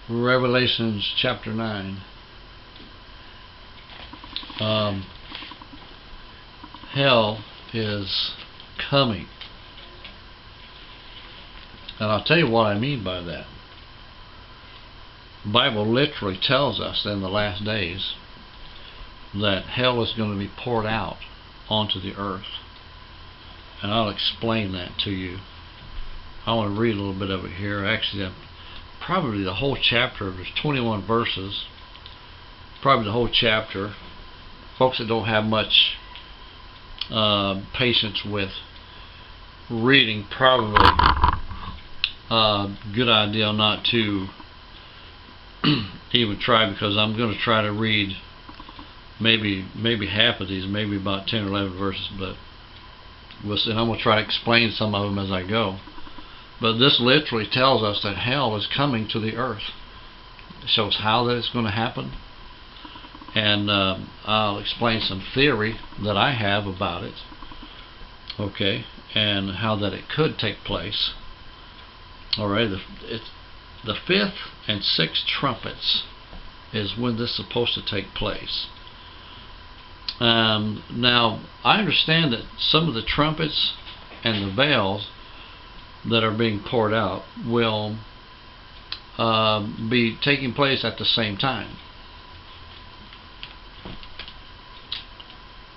Revelations chapter 9. Hell is coming. And I'll tell you what I mean by that. The Bible literally tells us in the last days that hell is going to be poured out onto the earth. And I'll explain that to you. I want to read a little bit of it here. Actually, probably the whole chapter. There's 21 verses. Probably the whole chapter. Folks that don't have much patience with reading, probably good idea not to even try, because I'm going to try to read maybe half of these, maybe about 10 or 11 verses, but we'll see. And I'm going to try to explain some of them as I go. But this literally tells us that hell is coming to the earth. It shows how that it's going to happen. And I'll explain some theory that I have about it. Okay, and how that it could take place. Alright, the fifth and sixth trumpets is when this is supposed to take place. Now, I understand that some of the trumpets and the veils that are being poured out will be taking place at the same time.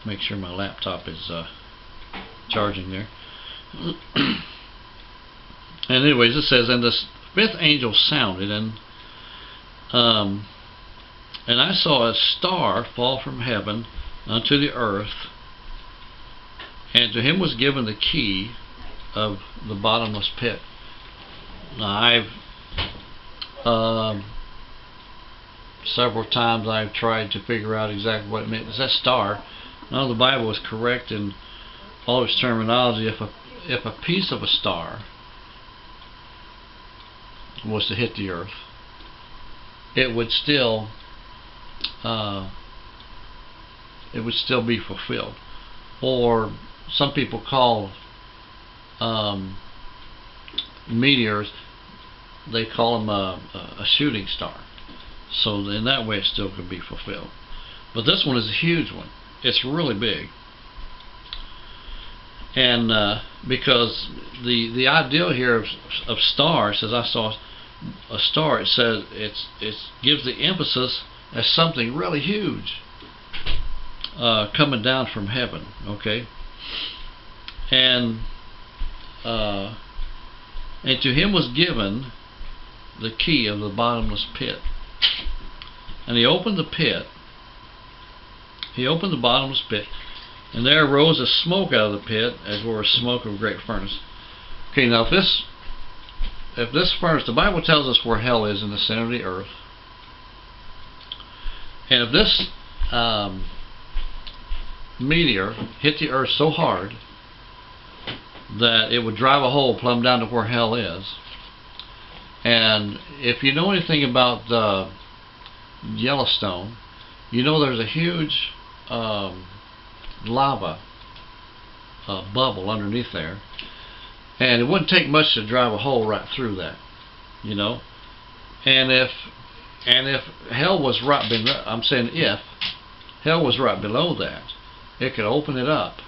Make sure my laptop is charging there. And anyways, it says, and the fifth angel sounded, and I saw a star fall from heaven unto the earth, and to him was given the key of the bottomless pit. Now, several times I've tried to figure out exactly what it meant. It's that star. Now, the Bible is correct in all its terminology. If a piece of a star was to hit the earth, it would still be fulfilled. Or some people call meteors, they call them a shooting star. So in that way, it still could be fulfilled. But this one is a huge one. It's really big. And because the ideal here of star says, I saw a star, it says it gives the emphasis as something really huge coming down from heaven. Okay, and to him was given the key of the bottomless pit, and he opened the pit. He opened the bottomless pit, and there arose a smoke out of the pit, as were a smoke of a great furnace. Okay, now if this furnace, the Bible tells us where hell is in the center of the earth, and if this meteor hit the earth so hard that it would drive a hole plumb down to where hell is, and if you know anything about the Yellowstone, you know there's a huge lava bubble underneath there, and it wouldn't take much to drive a hole right through that, you know. And if hell was right below, I'm saying if hell was right below that, it could open it up,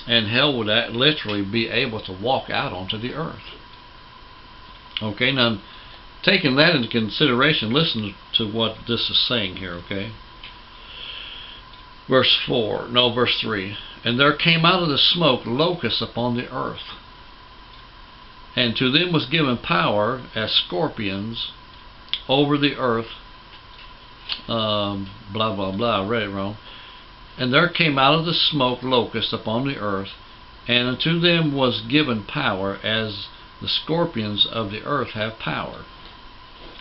and hell would literally be able to walk out onto the earth. Okay, now taking that into consideration, listen to what this is saying here. Okay, verse 3. And there came out of the smoke locusts upon the earth, and to them was given power as scorpions over the earth. Blah blah blah. I read it wrong. And there came out of the smoke locusts upon the earth, and unto them was given power as the scorpions of the earth have power.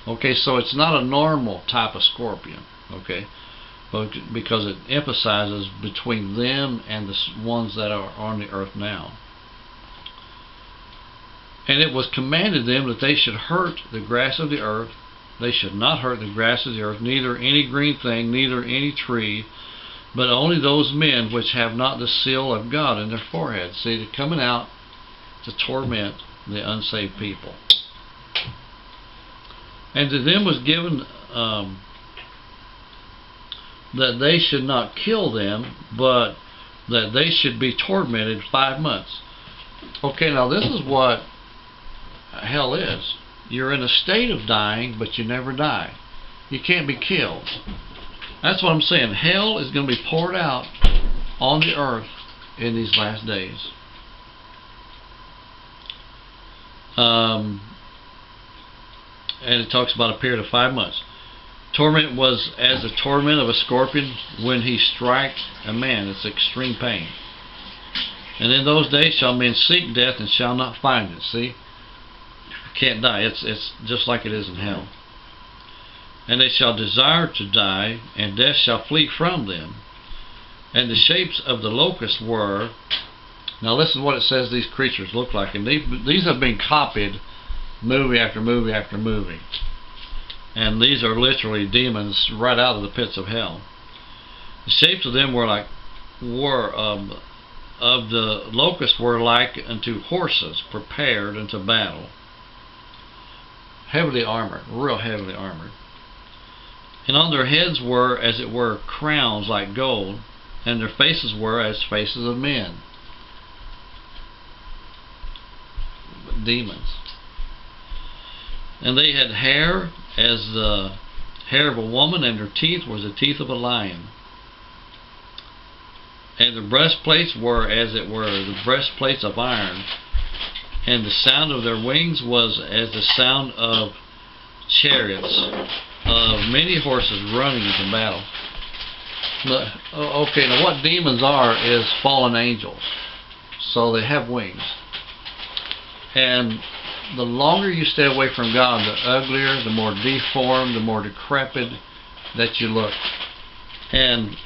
Okay, so it's not a normal type of scorpion. Okay, but because it emphasizes between them and the ones that are on the earth now. And it was commanded them that they should hurt the grass of the earth. They should not hurt the grass of the earth, neither any green thing, neither any tree, but only those men which have not the seal of God in their foreheads. See, they're coming out to torment the unsaved people. And to them was given that they should not kill them, but that they should be tormented 5 months. Okay, now this is what hell is. You're in a state of dying, but you never die. You can't be killed. That's what I'm saying. Hell is going to be poured out on the earth in these last days. And it talks about a period of 5 months. Torment was as the torment of a scorpion when he strikes a man. It's extreme pain. And in those days shall men seek death and shall not find it. See? You can't die. It's just like it is in hell. And they shall desire to die, and death shall flee from them. And the shapes of the locusts were... Now listen to what it says these creatures look like. And these have been copied movie after movie after movie. And these are literally demons right out of the pits of hell. The shapes of them of the locusts were like unto horses prepared unto battle. Heavily armored, real heavily armored. And on their heads were, as it were, crowns like gold, and their faces were as faces of men. Demons. And they had hair as the hair of a woman, and their teeth was the teeth of a lion. And the breastplates were, as it were, the breastplates of iron. And the sound of their wings was as the sound of chariots, of many horses running into battle. Okay, now what demons are is fallen angels. So they have wings. And the longer you stay away from God, the uglier, the more deformed, the more decrepit that you look. And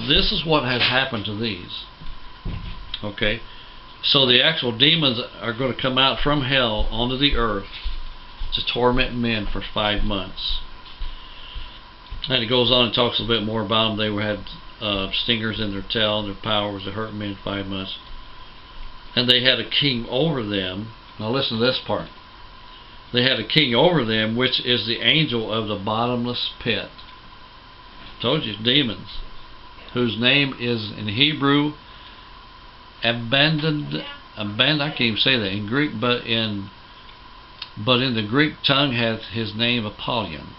this is what has happened to these. Okay? So the actual demons are going to come out from hell onto the earth to torment men for 5 months. And it goes on and talks a bit more about them. They had stingers in their tail, and their power was to hurt men 5 months. And they had a king over them. Now listen to this part. They had a king over them, which is the angel of the bottomless pit. Told you, demons. Whose name is in Hebrew abandoned. I can't even say that in Greek, but in the Greek tongue has his name Apollyon.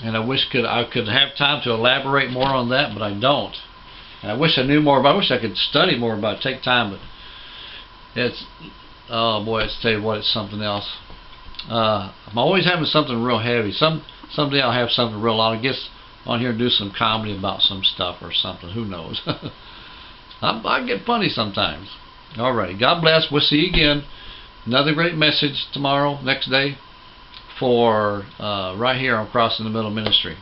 And I wish I could have time to elaborate more on that, but I don't. And I wish I knew more about it. I wish I could study more about it, take time, but it's, oh boy, I tell you what, it's something else. I'm always having something real heavy. Someday I'll have something real. I'll get on here and do some comedy about some stuff or something. Who knows? I get funny sometimes. Alrighty, God bless. We'll see you again. Another great message tomorrow, next day, for right here on Crossing the Middle Ministry.